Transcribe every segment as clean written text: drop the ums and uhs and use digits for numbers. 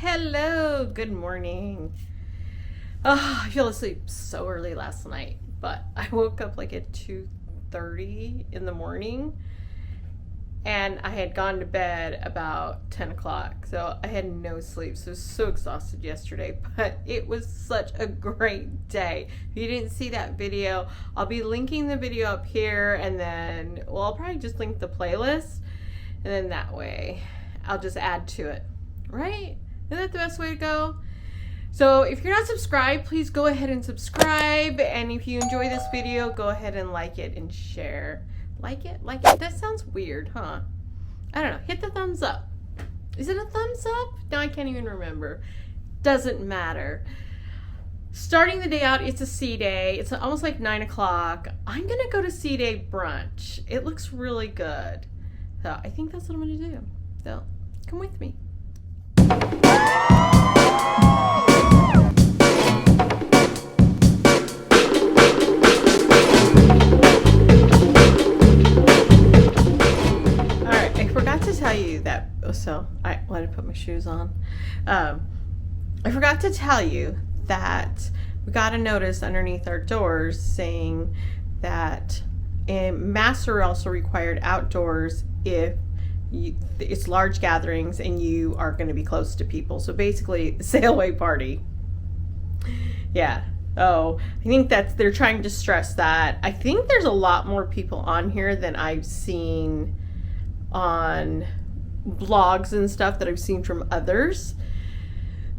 Hello, good morning. Oh, I fell asleep so early last night, but I woke up like at 2:30 in the morning and I had gone to bed about 10 o'clock. So I had no sleep. So I was so exhausted yesterday, but it was such a great day. If you didn't see that video, I'll be linking the video up here and then, well, I'll probably just link the playlist and then that way I'll just add to it, right? Isn't that the best way to go? So if you're not subscribed, please go ahead and subscribe. And if you enjoy this video, go ahead and like it and share. Like it? That sounds weird, huh? I don't know. Hit the thumbs up. Is it a thumbs up? No, I can't even remember. Doesn't matter. Starting the day out, it's a C day. It's almost like 9 o'clock. I'm going to go to C day brunch. It looks really good. So I think that's what I'm going to do. So come with me. Tell you that, so I let me put my shoes on. I forgot to tell you that we got a notice underneath our doors saying that masks are also required outdoors if it's large gatherings and you are going to be close to people. So basically, sail away party. Yeah. Oh, I think they're trying to stress that. I think there's a lot more people on here than I've seen on blogs and stuff that I've seen from others.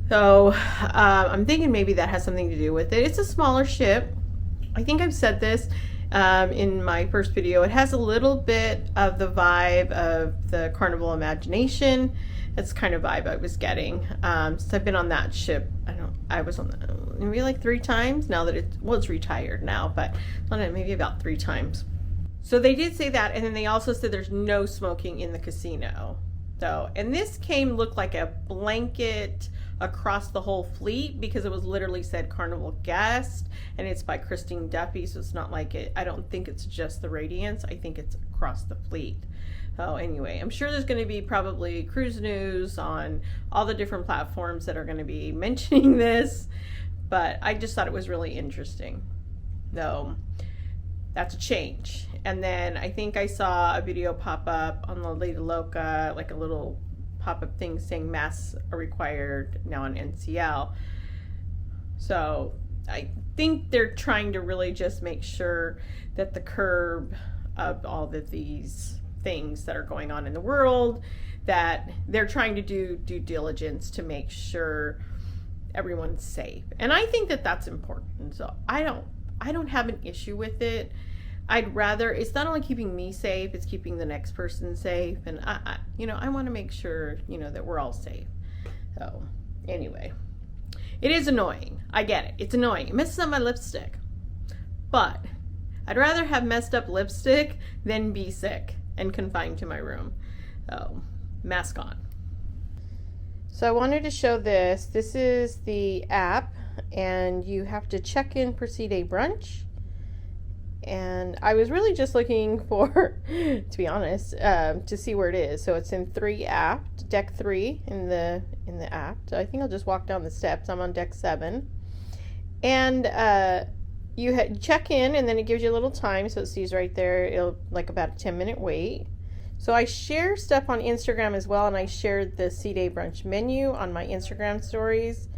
So I'm thinking maybe that has something to do with it. It's a smaller ship. I think I've said this in my first video. It has a little bit of the vibe of the Carnival Imagination. That's the kind of vibe I was getting. Since I've been on that ship, I was on maybe like 3 times now that it's retired now, but maybe about 3 times. So they did say that, and then they also said there's no smoking in the casino. So, and this looked like a blanket across the whole fleet because it was literally said Carnival Guest, and it's by Christine Duffy, so it's not like I don't think it's just the Radiance. I think it's across the fleet. So anyway, I'm sure there's going to be probably cruise news on all the different platforms that are going to be mentioning this, but I just thought it was really interesting. So that's a change. And then I think I saw a video pop up on the Lady Loca, like a little pop-up thing saying masks are required now on NCL. So I think they're trying to really just make sure that the curb of all of these things that are going on in the world, that they're trying to do due diligence to make sure everyone's safe. And I think that that's important. So I don't have an issue with it. I'd rather, it's not only keeping me safe, it's keeping the next person safe. And I want to make sure, that we're all safe. So anyway, it is annoying. I get it. It's annoying. It messes up my lipstick. But I'd rather have messed up lipstick than be sick and confined to my room. So mask on. So I wanted to show this. This is the app, and you have to check in for C-Day brunch. And I was really just looking for, to be honest, to see where it is. So it's in 3 app, deck 3 in the app. So I think I'll just walk down the steps. I'm on deck 7. And you check in, and then it gives you a little time. So it sees right there, it'll like about a 10-minute wait. So I share stuff on Instagram as well, and I shared the C-Day brunch menu on my Instagram stories.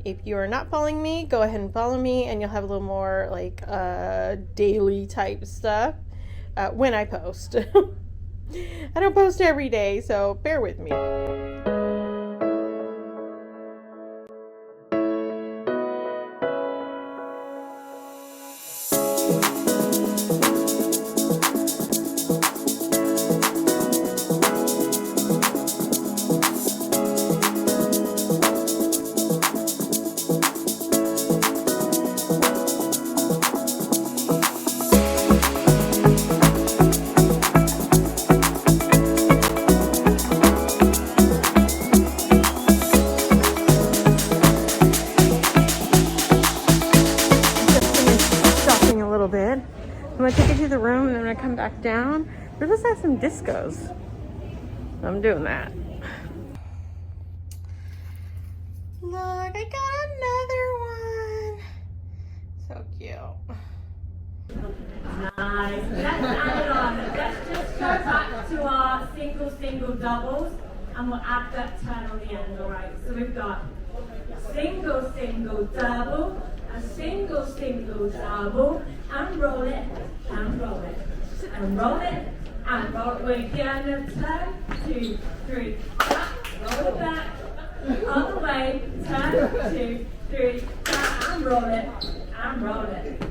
If you are not following me, go ahead and follow me, and you'll have a little more like daily type stuff when I post. I don't post every day, so bear with me. I'm going to take it to the room, and then when I come back down, we're supposed to have some discos. I'm doing that. Look, I got another one. So cute. Nice. Let's add it on. Let's just go back to our single doubles and we'll add that turn on the end, alright? So we've got single double, a single double, and roll it, and roll it, and roll it, and roll it. We're gonna turn, 2, 3, back, roll it back, other way, turn, 2, 3, back, and roll it, and roll it.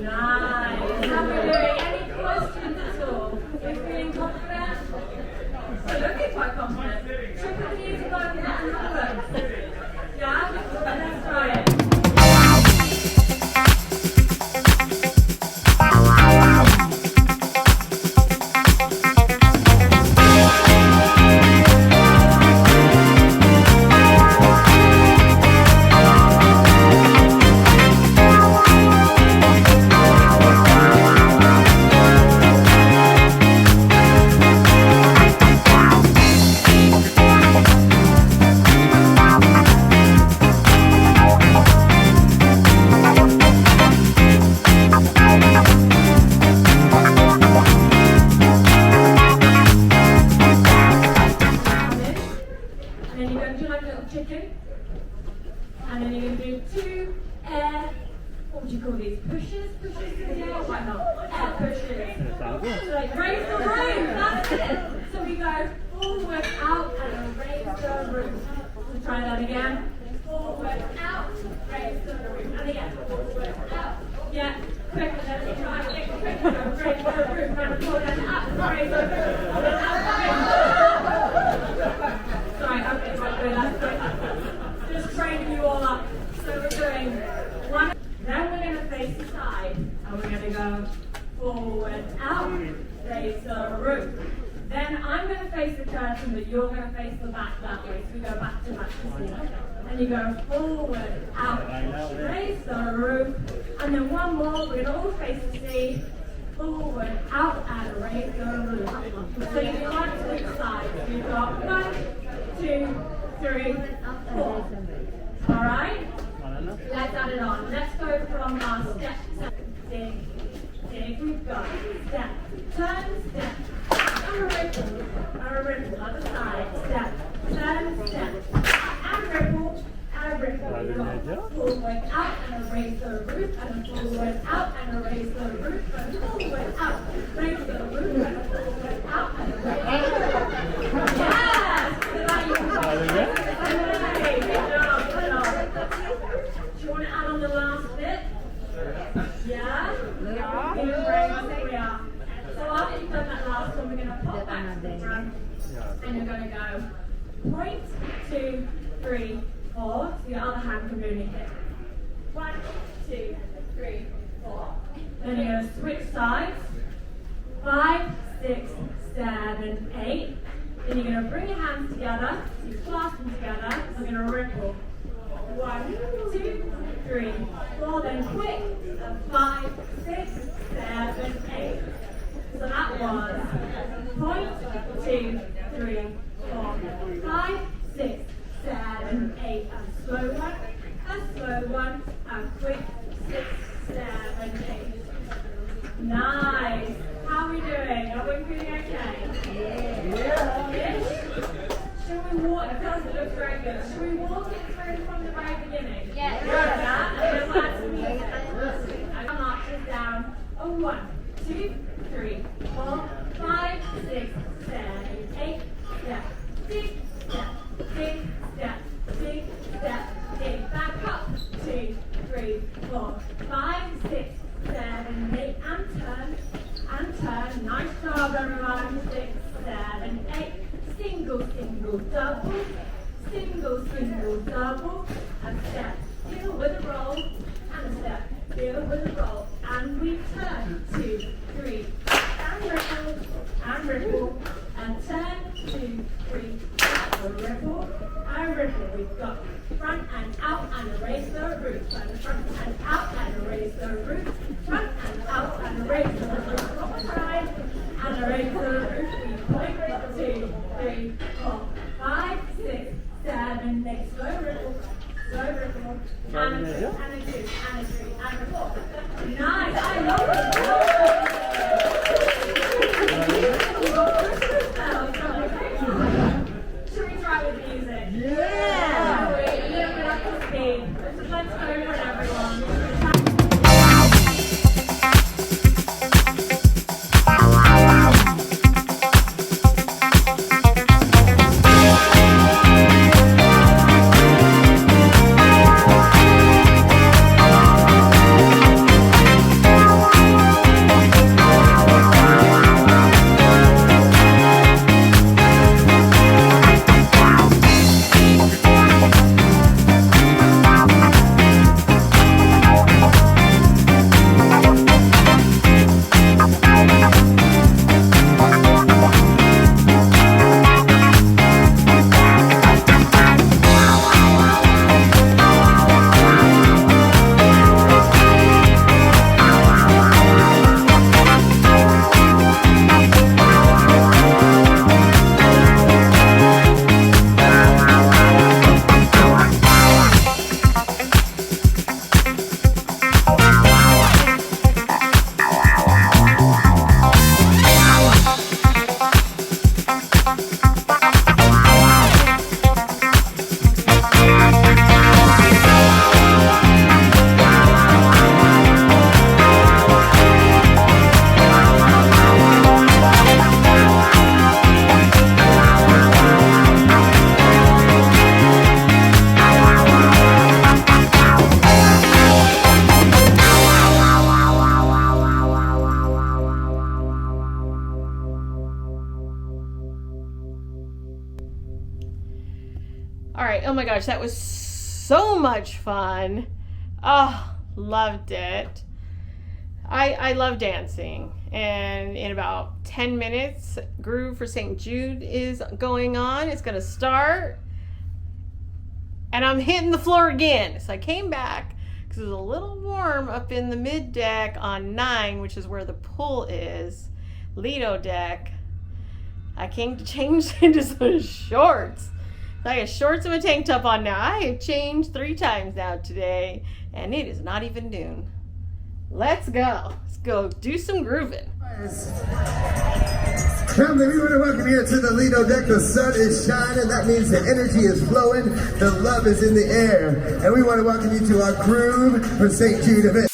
Nice. How are we doing? Any questions at all? Are you feeling confident? You're looking quite confident. Should we continue to work with that another? Yeah? Let's try it. And then you're going to do 2 air, what would you call these? Pushes? Pushes in the air? Why not? Air pushes. So like raise the roof, that's it. So we go forward, out, and raise the roof. So try that again. Forward, out, raise the roof. And again, forward, out. Yeah, quicker, let's try it. Quicker, raise the roof. And forward and up, raise the roof. And up, raise the roof. Sorry, okay, that's good. Just training you all up. So we're doing one, then we're going to face the side, and we're going to go forward, out, face the roof. Then I'm going to face the curtain, but you're going to face the back that way. So we go back to back to see. And you go forward, out, face the roof. And then one more, we're going to all face the sea, forward, out, and raise the roof. So you do one to each side. So you've got 1, 2, 3, 4. Alright? Let's add it on. Let's go from our step, dig. We've got step, turn, step, and a ripple, other side, step, turn, step, and ripple, We've got forward, out, and raise the roof, and forward, out, and raise the roof, and forward, out, raise the roof, and forward, out, and raise the roof. Yes! So that you can good job, good job. Do you want to add on the last bit? Yeah? Yeah. We are. So after you've done that last one, we're going to pop back to the front, and you're going to go point, 2, 3, 4. So your other hand can really hit. 1, 2, 3, 4. Then you're going to switch sides. 5, 6, 7, 8. Then you're going to bring your hands together. You clasp them together. We're going to ripple. 1, 2, 3, 4. Then quick. 5, 6, 7, 8. So that was point, 2, 3, 4, 5, 6, 7, 8. A slow one, and quick. 6, 7, 8. Nice. How are we doing? Are we feeling okay? Yeah. Shall we walk? It does look very good. Shall we walk it through from the very beginning? Yes. Yeah. And then we'll add some music. And marches down. 1, 2, 3, 4, 5, 6, 7, 8. Step, dig, step, dig, step, dig, step, dig. Back up. 2, 3, 4, 5, 6, 7, 8. And turn. And turn. Nice job, everyone. 6, 7, 8. Single, double. Single, double. And step. Heel with a roll. And step. Heel with a roll. And we turn. 2, 3. And ripple. And turn. 2, 3. And ripple. And ripple. We've got front and out and erase the roof. And front and out and erase the roof. Front and out and erase the roof. One side and erase the roof. We point. 2, 3, 4, 5, 6, 7, 8. Slow ripple. and a 2, and a 2, and a 3, and a 4. Nice, I love it. Should we try with music? Yeah! A little bit up to speed. Let's go for it, everyone. Alright, oh my gosh, that was so much fun. Oh, loved it. I love dancing. And in about 10 minutes, Groove for St. Jude is going on. It's going to start. And I'm hitting the floor again. So I came back because it was a little warm up in the mid deck on 9, which is where the pool is. Lido deck. I came to change into some shorts. I got shorts and a tank top on now. I have changed 3 times now today, and it is not even noon. Let's go. Let's go do some grooving. Family, we want to welcome you to the Lido deck. The sun is shining. That means the energy is flowing. The love is in the air. And we want to welcome you to our Groove for St. Jude event.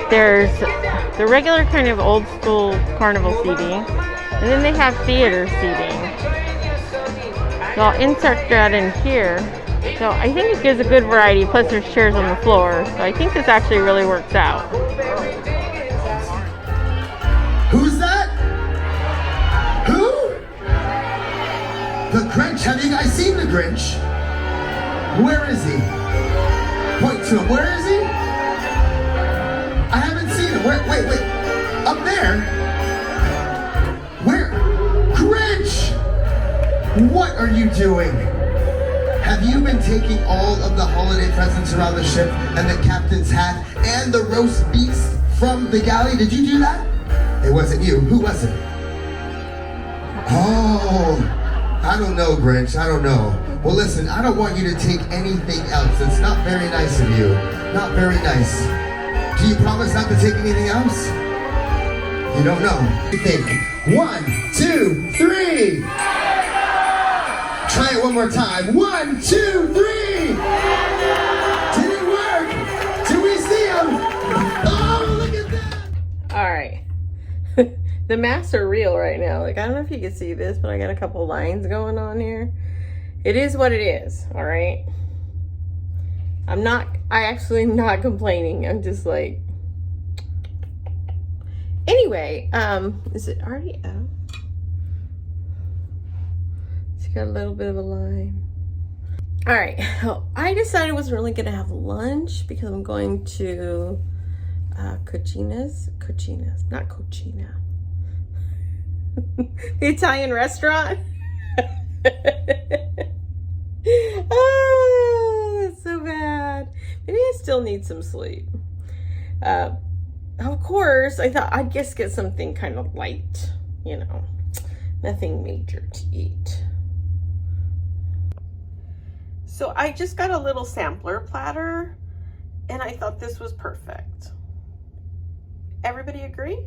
There's the regular kind of old school carnival seating, and then they have theater seating. So I'll insert that in here. So I think it gives a good variety, plus there's chairs on the floor. So I think this actually really works out. Who's that? Who? The Grinch. Have you guys seen the Grinch? Where is he? Point to him. Where is he? I haven't seen him. Wait. Up there? Where? Grinch! What are you doing? Have you been taking all of the holiday presents around the ship and the captain's hat and the roast beef from the galley? Did you do that? It wasn't you. Who was it? Oh, I don't know, Grinch. I don't know. Well, listen, I don't want you to take anything else. It's not very nice of you. Not very nice. Do you promise not to take anything else? You don't know. You think. 1, 2, 3. Try it one more time. 1, 2, 3. Did it work? Do we see him? Oh, look at that. All right. The masks are real right now. Like, I don't know if you can see this, but I got a couple lines going on here. It is what it is, all right? I actually am not complaining. I'm just like, anyway, is it already out? It's got a little bit of a line. All right, so I decided I wasn't really gonna have lunch because I'm going to Cucina's, not Cucina. The Italian restaurant. Oh, that's so bad. Maybe I still need some sleep. Of course, I thought I'd just get something kind of light, you know, nothing major to eat. So I just got a little sampler platter and I thought this was perfect. Everybody agree?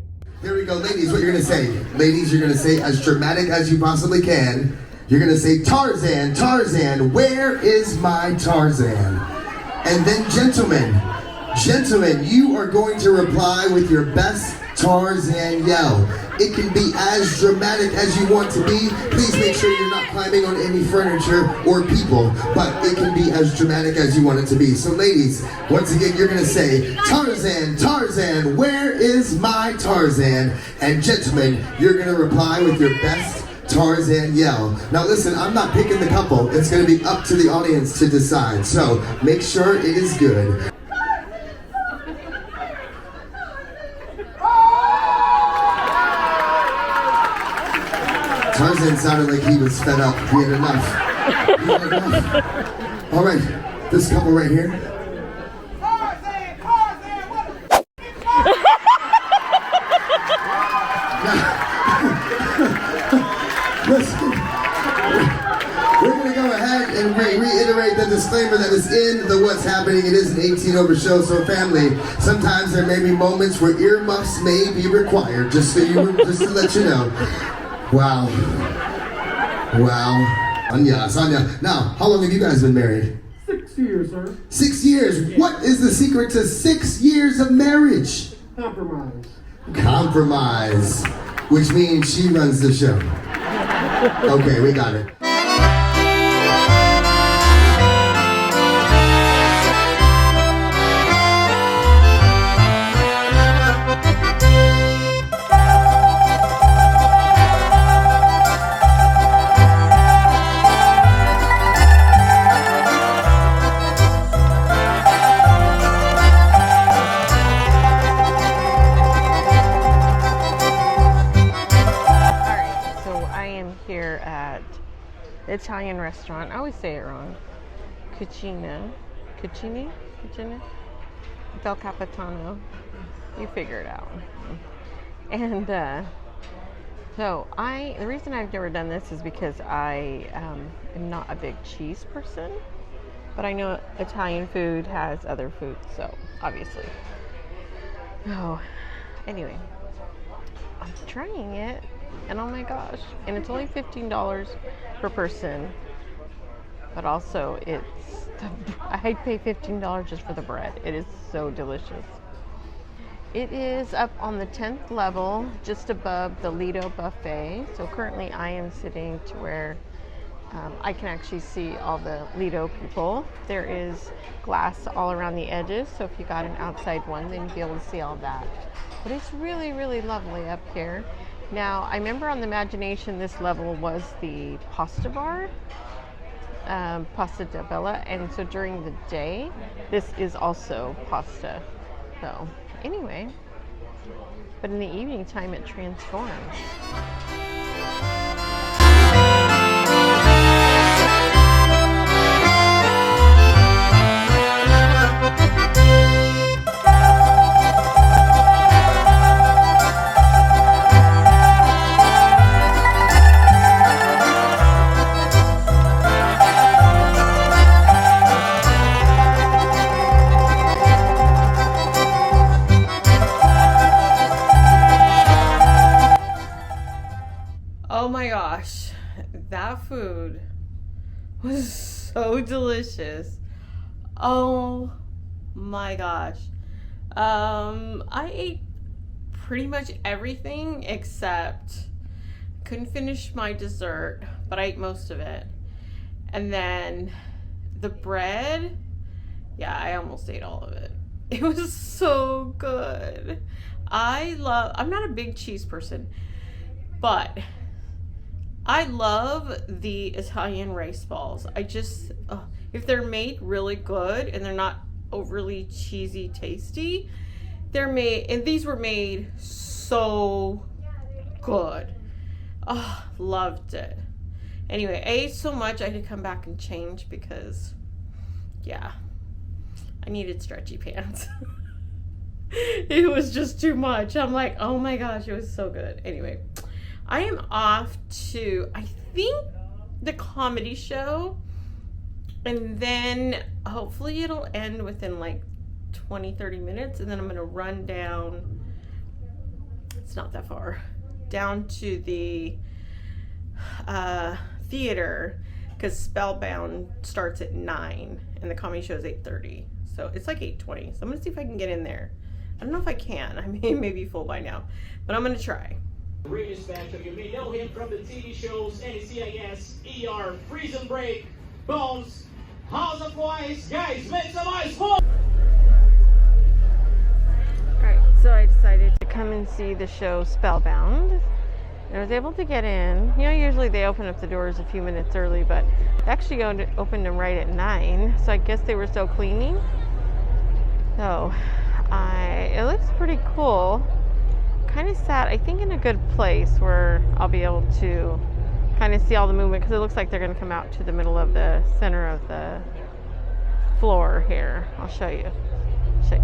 Here we go, ladies, what you're gonna say. Ladies, you're gonna say as dramatic as you possibly can. You're gonna say, Tarzan, Tarzan, where is my Tarzan? And then gentlemen, you are going to reply with your best Tarzan yell. It can be as dramatic as you want to be. Please make sure you're not climbing on any furniture or people, but it can be as dramatic as you want it to be. So ladies, once again, you're gonna say, Tarzan, Tarzan, where is my Tarzan? And gentlemen, you're gonna reply with your best Tarzan yell. Now listen, I'm not picking the couple. It's gonna be up to the audience to decide. So make sure it is good. Tarzan sounded like he was fed up. He had enough. He had enough. All right, this couple right here. Listen, we're going to go ahead and reiterate the disclaimer that is in the What's Happening. It is an 18 over show, so family, sometimes there may be moments where earmuffs may be required, just to let you know. Wow. Sonia. Now, how long have you guys been married? 6 years, sir. 6 years. What is the secret to 6 years of marriage? Compromise. Compromise. Which means she runs the show. Okay, we got it. Italian restaurant. I always say it wrong. Cucina Del Capitano. You figure it out. And so the reason I've never done this is because I am not a big cheese person, but I know Italian food has other foods, so obviously. Oh, anyway, I'm trying it. And oh my gosh, and it's only $15 per person, but also I'd pay $15 just for the bread. It is so delicious. It is up on the 10th level, just above the Lido buffet. So currently I am sitting to where I can actually see all the Lido people. There is glass all around the edges, so if you got an outside one, then you'd be able to see all that. But it's really, really lovely up here. Now, I remember on the Imagination, this level was the pasta bar, pasta di bella, and so during the day, this is also pasta. So, anyway, but in the evening time, it transforms. Oh my gosh, that food was so delicious. Oh my gosh. I ate pretty much everything except couldn't finish my dessert, but I ate most of it. And then the bread, yeah, I almost ate all of it. It was so good. I'm not a big cheese person, but I love the Italian rice balls. If they're made really good and they're not overly cheesy tasty, and these were made so good. Oh, loved it. Anyway, I ate so much I had to come back and change because, yeah, I needed stretchy pants. It was just too much. I'm like, oh my gosh, it was so good. Anyway, I am off to, I think, the comedy show, and then hopefully it'll end within like 20-30 minutes, and then I'm gonna run down, it's not that far, down to the theater, because Spellbound starts at 9 and the comedy show is 8:30, so it's like 8:20. So I'm gonna see if I can get in there. I don't know if I can. I may be full by now, but I'm gonna try. Radiance Factor, you may know him from the TV shows NCIS, ER, Prison Break, Bones, House of Wise. Guys, make some noise for. Alright, so I decided to come and see the show Spellbound. And I was able to get in. You know, usually they open up the doors a few minutes early, but they actually opened them right at 9. So I guess they were still cleaning. So, it looks pretty cool. Kind of sat, I think, in a good place where I'll be able to kind of see all the movement, because it looks like they're going to come out to the middle of the center of the floor here. I'll show you. So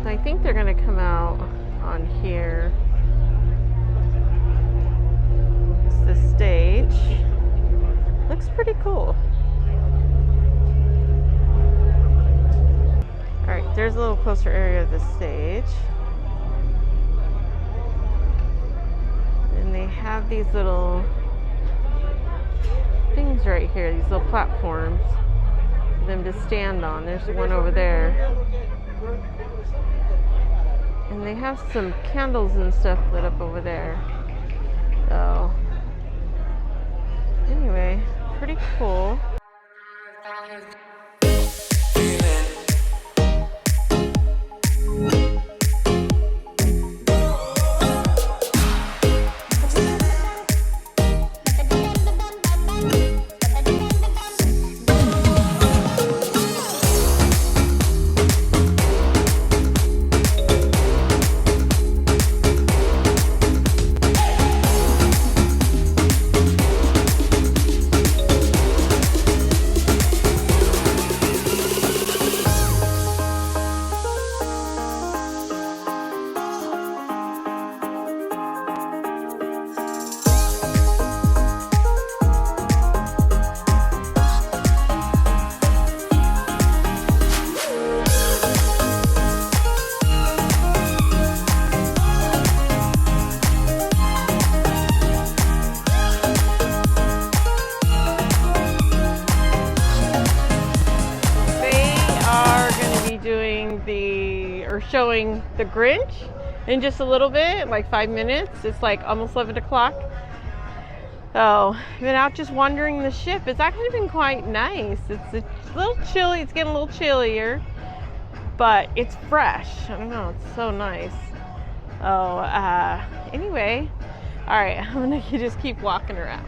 I think they're going to come out on here. It's the stage. Looks pretty cool. Alright, there's a little closer area of the stage. And they have these little things right here, these little platforms for them to stand on. There's one over there. And they have some candles and stuff lit up over there. So, anyway, pretty cool. Showing the Grinch in just a little bit, like 5 minutes. It's like almost 11 o'clock. So I've been out just wandering the ship. It's actually been quite nice. It's a little chilly. It's getting a little chillier, but it's fresh. I don't know. It's so nice. Oh, anyway, all right. I'm gonna just keep walking around.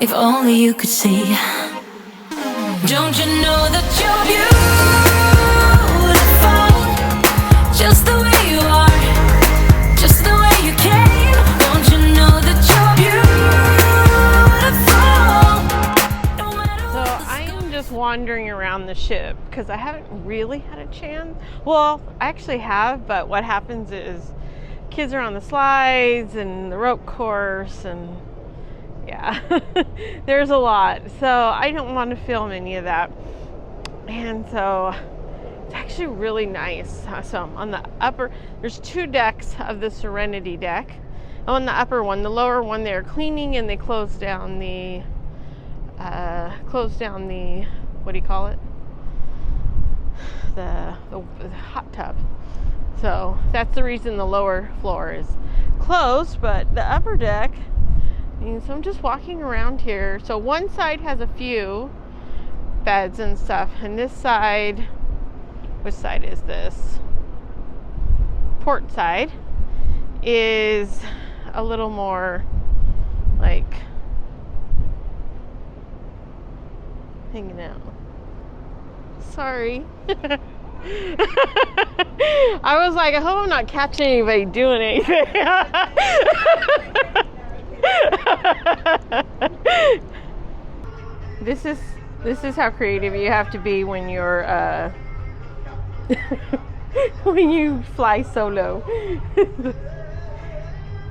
If only you could see. Don't you know that you're beautiful, just the way you are, just the way you came. Don't you know that you're beautiful, no matter what. So I am just wandering around the ship because I haven't really had a chance. Well, I actually have, but what happens is kids are on the slides and the rope course, and yeah, there's a lot. So I don't want to film any of that. And so it's actually really nice. So on the upper, there's 2 decks of the Serenity deck. On the upper one, the lower one, they're cleaning, and they close down the what do you call it? The hot tub. So that's the reason the lower floor is closed, but the upper deck, and so I'm just walking around here. So one side has a few beds and stuff, and this side, which side is this? Port side is a little more like hanging out. Sorry. I was like, I hope I'm not catching anybody doing anything. This is how creative you have to be when you're when you fly solo.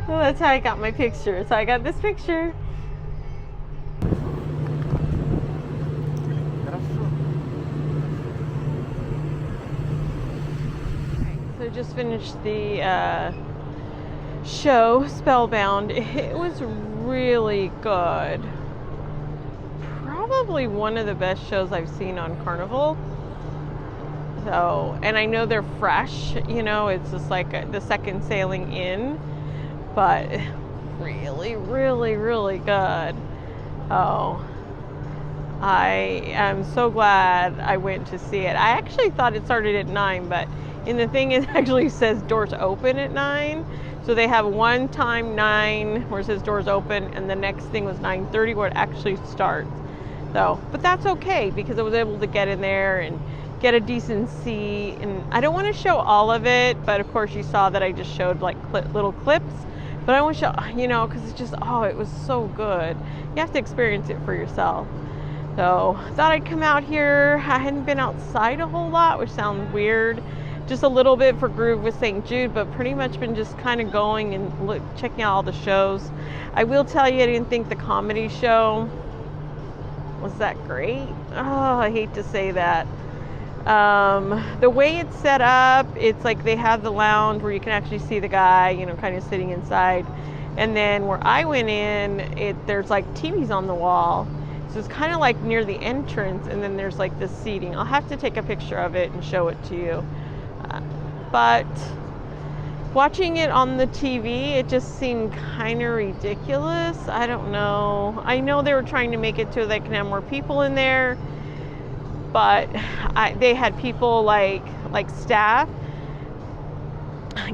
Well, that's how I got my picture. So I got this picture. So I just finished the show, Spellbound. It was really good. Probably one of the best shows I've seen on Carnival. So, and I know they're fresh, you know, it's just like the second sailing in, but really, really, really good. Oh, I am so glad I went to see it. I actually thought it started at 9, but and the thing is, actually says doors open at 9. So they have one time 9 where it says doors open, and the next thing was 9:30 where it actually starts. So, but that's okay because I was able to get in there and get a decent seat. And I don't want to show all of it, but of course you saw that I just showed like little clips. But I want to show, you know, because it's just, oh, it was so good. You have to experience it for yourself. So I thought I'd come out here. I hadn't been outside a whole lot, which sounds weird. Just a little bit for Groove with St. Jude, but pretty much been just kind of going and checking out all the shows. I will tell you, I didn't think the comedy show was that great. Oh, I hate to say that. The way it's set up, it's like they have the lounge where you can actually see the guy, you know, kind of sitting inside. And then where I went in, there's like TVs on the wall. So it's kind of like near the entrance, and then there's like this seating. I'll have to take a picture of it and show it to you. But watching it on the TV, it just seemed kind of ridiculous. I don't know. I know they were trying to make it so they can have more people in there, but they had people like staff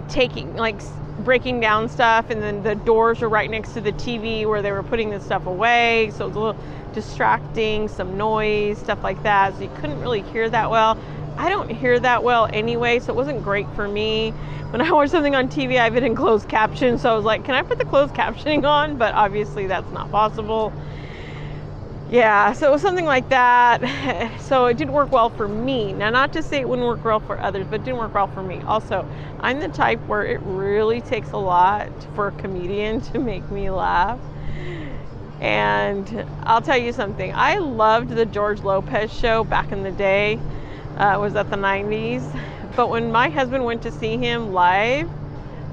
taking, like, breaking down stuff, and then the doors were right next to the TV where they were putting this stuff away, so it was a little distracting, some noise, stuff like that, so you couldn't really hear that well. I don't hear that well anyway, so it wasn't great for me. When I watch something on TV, I have it in closed caption, so I was like, can I put the closed captioning on? But obviously that's not possible. Yeah, so it was something like that. So it didn't work well for me. Now, not to say it wouldn't work well for others, but it didn't work well for me. Also, I'm the type where it really takes a lot for a comedian to make me laugh. And I'll tell you something. I loved the George Lopez show back in the day. It was at the 90s. But when my husband went to see him live,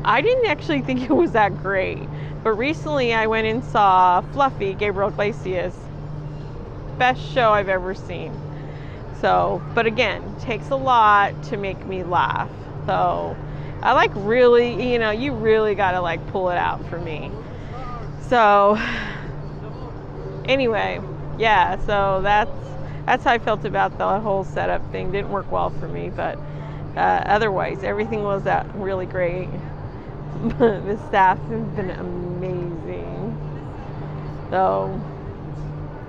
I didn't actually think it was that great. But recently I went and saw Fluffy, Gabriel Iglesias. Best show I've ever seen. So, but again, takes a lot to make me laugh. So I like really, you know, you really got to like pull it out for me. So anyway, yeah, so that's how I felt about the whole setup thing. Didn't work well for me, but otherwise everything was really great. The staff has been amazing. So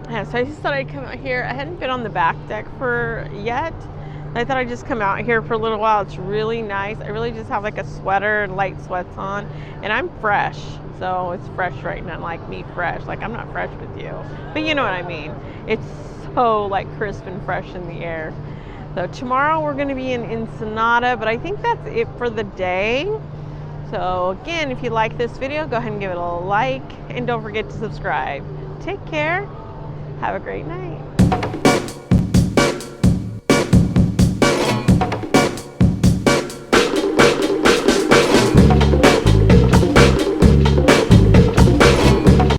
yeah, so I just thought I'd come out here. I hadn't been on the back deck yet. I thought I'd just come out here for a little while. It's really nice. I really just have like a sweater and light sweats on, and I'm fresh. So it's fresh right now, like me fresh. Like I'm not fresh with you, but you know what I mean. It's so like crisp and fresh in the air. So tomorrow we're going to be in Ensenada, but I think that's it for the day. So again, if you like this video, go ahead and give it a like, and don't forget to subscribe. Take care. Have a great night.